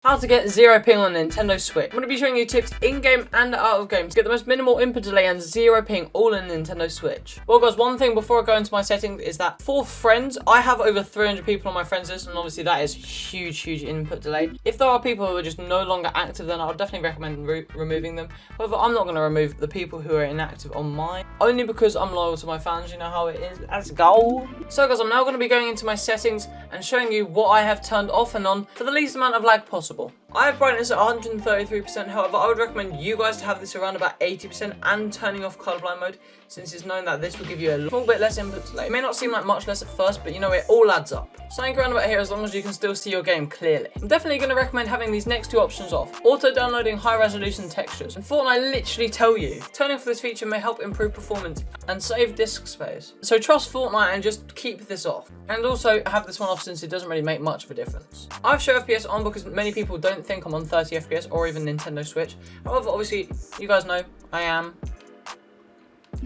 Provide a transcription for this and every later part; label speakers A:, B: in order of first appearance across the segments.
A: How to get 0 ping on a Nintendo Switch. I'm going to be showing you tips in-game and out of game to get the most minimal input delay and 0 ping all in Nintendo Switch. Well guys, one thing before I go into my settings is that for friends, I have over 300 people on my friends list, and obviously that is huge input delay. If there are people who are just no longer active, then I would definitely recommend removing them. However, I'm not going to remove the people who are inactive on mine, only because I'm loyal to my fans. You know how it is. Let's go. So guys, I'm now going to be going into my settings and showing you what I have turned off and on for the least amount of lag possible. I have brightness at 133%, however I would recommend you guys to have this around about 80% and turning off colorblind mode, since it's known that this will give you a little bit less input delay. It may not seem like much less at first, but you know, it all adds up. Something around about here as long as you can still see your game clearly. I'm definitely going to recommend having these next two options off. Auto downloading high resolution textures. And Fortnite literally tell you, turning off this feature may help improve performance and save disk space. So trust Fortnite and just keep this off. And also have this one off since it doesn't really make much of a difference. I've show FPS on because many people don't think I'm on 30 FPS or even Nintendo Switch. However, obviously, you guys know I am.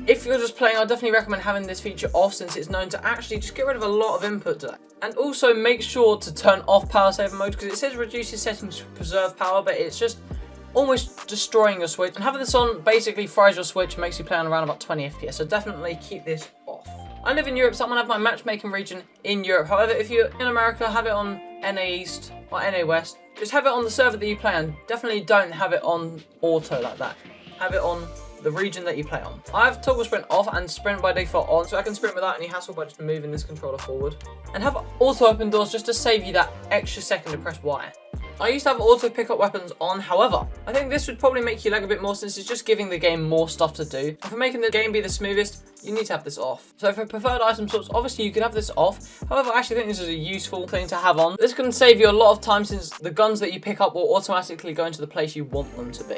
A: If you're just playing, I definitely recommend having this feature off since it's known to actually just get rid of a lot of input delay. And also make sure to turn off power saver mode because it says reduces settings to preserve power, but it's just almost destroying your Switch. And having this on basically fries your Switch and makes you play on around about 20 FPS, so definitely keep this off. I live in Europe, so I'm going to have my matchmaking region in Europe. However, if you're in America, have it on NA East or NA West. Just have it on the server that you play on. Definitely don't have it on auto like that. Have it on the region that you play on. I have toggle sprint off and sprint by default on, so I can sprint without any hassle by just moving this controller forward. And have auto open doors just to save you that extra second to press Y. I used to have auto pick up weapons on, however, I think this would probably make you lag a bit more since it's just giving the game more stuff to do. And for making the game be the smoothest, you need to have this off. So for preferred item sorts, obviously you could have this off. However, I actually think this is a useful thing to have on. This can save you a lot of time since the guns that you pick up will automatically go into the place you want them to be.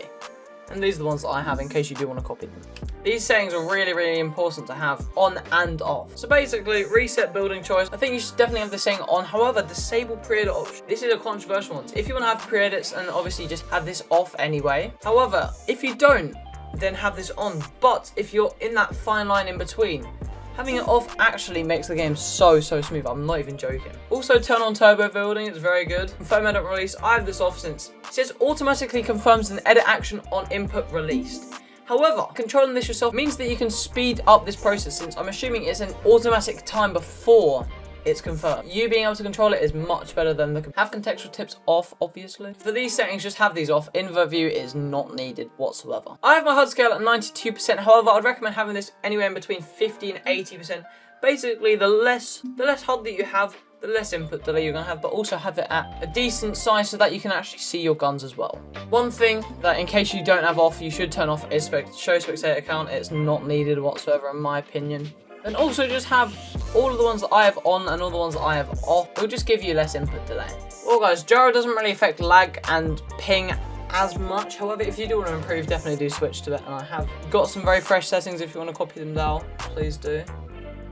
A: And these are the ones that I have in case you do want to copy them. These settings are really important to have on and off. So basically, reset building choice. I think you should definitely have this setting on. However, disable pre-edit option. This is a controversial one. If you want to have pre-edits and obviously just have this off anyway. However, if you don't, then have this on. But if you're in that fine line in between, having it off actually makes the game so smooth. I'm not even joking. Also, turn on turbo building. It's very good. Confirm edit release. I have this off since it says automatically confirms an edit action on input released. However, controlling this yourself means that you can speed up this process since I'm assuming it's an automatic time before it's confirmed. You being able to control it is much better than have contextual tips off, obviously. For these settings, just have these off. Invert view is not needed whatsoever. I have my HUD scale at 92%. However, I'd recommend having this anywhere in between 50 and 80%. Basically, the less HUD that you have, the less input delay you're going to have, but also have it at a decent size so that you can actually see your guns as well. One thing that in case you don't have off, you should turn off is show spectator count. It's not needed whatsoever in my opinion. And also just have all of the ones that I have on and all the ones that I have off. It'll just give you less input delay. Well guys, gyro doesn't really affect lag and ping as much. However, if you do want to improve, definitely do switch to it. And I have got some very fresh settings. If you want to copy them down, please do.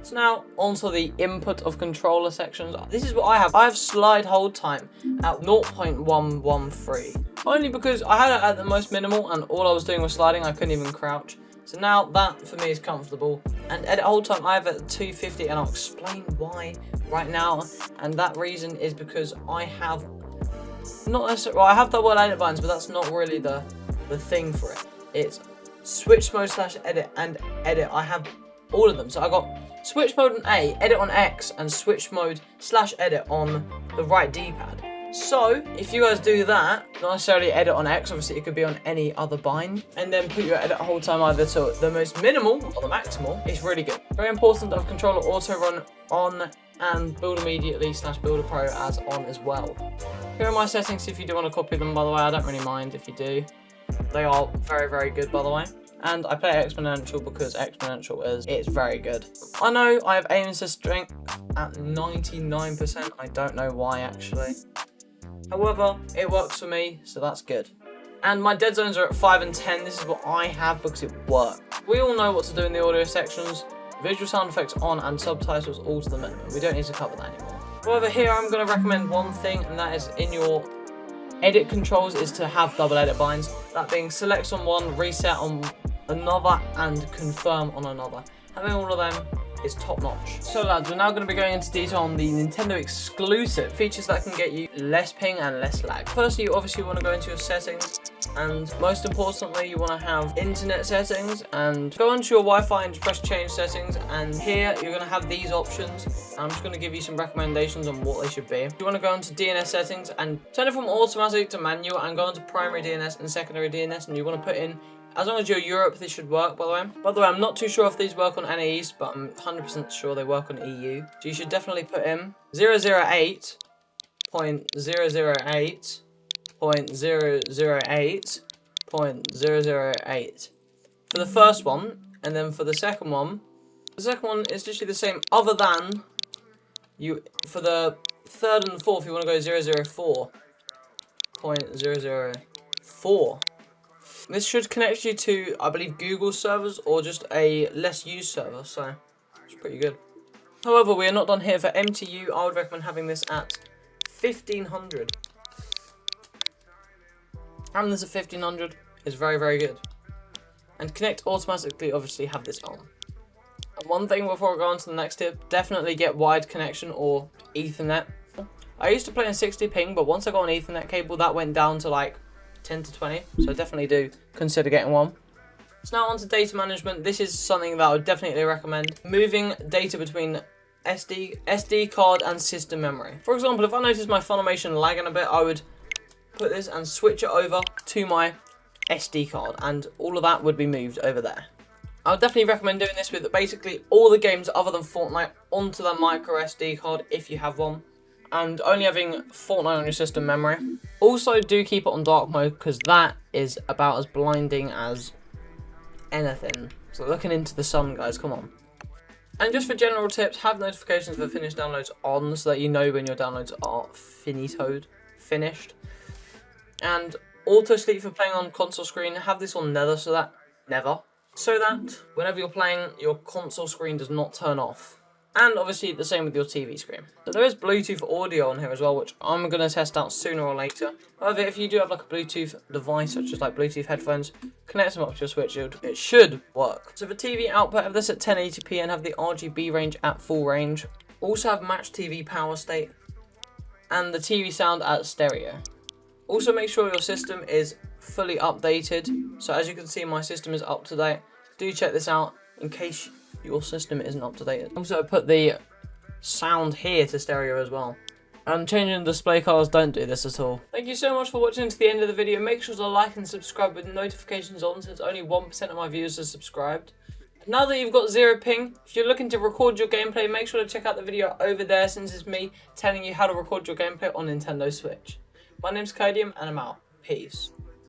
A: So now onto the input of controller sections. This is what I have. I have slide hold time at 0.113. Only because I had it at the most minimal and all I was doing was sliding. I couldn't even crouch. So now that for me is comfortable. And edit hold time I have at 250, and I'll explain why right now. And that reason is because I have not necessarily, well, I have double edit buttons, but that's not really the thing for it. It's switch mode / edit and edit. I have all of them. So I got switch mode on A, edit on X, and switch mode / edit on the right D-pad. So, if you guys do that, not necessarily edit on X, obviously it could be on any other bind, and then put your edit hold time either to the most minimal or the maximal, it's really good. Very important to have controller auto run on and build immediately / builder pro as on as well. Here are my settings if you do want to copy them, by the way. I don't really mind if you do. They are very good, by the way. And I play exponential because exponential it's very good. I know I have aim assist strength at 99%. I don't know why actually. However, it works for me, so that's good. And my dead zones are at 5 and 10. This is what I have because it works. We all know what to do in the audio sections. Visual sound effects on and subtitles all to the minimum. We don't need to cover that anymore. However, here I'm going to recommend one thing, and that is in your edit controls is to have double edit binds. That being select on one, reset on another, and confirm on another. Having all of them is top notch. So lads, we're now going to be going into detail on the Nintendo exclusive features that can get you less ping and less lag. Firstly, you obviously want to go into your settings, and most importantly, you want to have internet settings, and go onto your Wi-Fi and just press change settings, and here you're going to have these options. I'm just going to give you some recommendations on what they should be. You want to go into DNS settings and turn it from automatic to manual, and go into primary DNS and secondary DNS, and you want to put in, as long as you're Europe, this should work, by the way. By the way, I'm not too sure if these work on NA East, but I'm 100% sure they work on EU. So you should definitely put in 008.008.008.008 for the first one, and then for the second one is literally the same, other than for the third and the fourth, you want to go 004.004. This should connect you to, I believe, Google servers or just a less used server, so it's pretty good. However, we are not done here. For MTU, I would recommend having this at 1500. Having this at 1500 is very, very good. And connect automatically, obviously, have this on. And one thing before I go on to the next tip, definitely get wired connection or Ethernet. I used to play in 60 ping, but once I got an Ethernet cable, that went down to like 10 to 20, so definitely do consider getting one. So now on to data management. This is something that I would definitely recommend. Moving data between SD card and system memory. For example, if I notice my Funimation lagging a bit, I would put this and switch it over to my SD card, and all of that would be moved over there. I would definitely recommend doing this with basically all the games other than Fortnite onto the micro SD card if you have one, and only having Fortnite on your system memory. Also, do keep it on dark mode, because that is about as blinding as anything. So looking into the sun, guys, come on. And just for general tips, have notifications for finished downloads on, so that you know when your downloads are finished. And auto sleep for playing on console screen, have this on never, so that whenever you're playing, your console screen does not turn off. And obviously the same with your TV screen. So there is Bluetooth audio on here as well, which I'm going to test out sooner or later. However, if you do have like a Bluetooth device, such as like Bluetooth headphones, connect them up to your Switch, it should work. So for TV output, have this at 1080p and have the RGB range at full range. Also have Match TV power state and the TV sound at stereo. Also make sure your system is fully updated. So as you can see, my system is up to date. Do check this out in case your system isn't up to date. Also put the sound here to stereo as well. And changing the display colors, don't do this at all. Thank you so much for watching to the end of the video. Make sure to like and subscribe with notifications on, since only 1% of my viewers are subscribed. Now that you've got 0 ping, if you're looking to record your gameplay, make sure to check out the video over there, since it's me telling you how to record your gameplay on Nintendo Switch. My name's Codium and I'm out. Peace.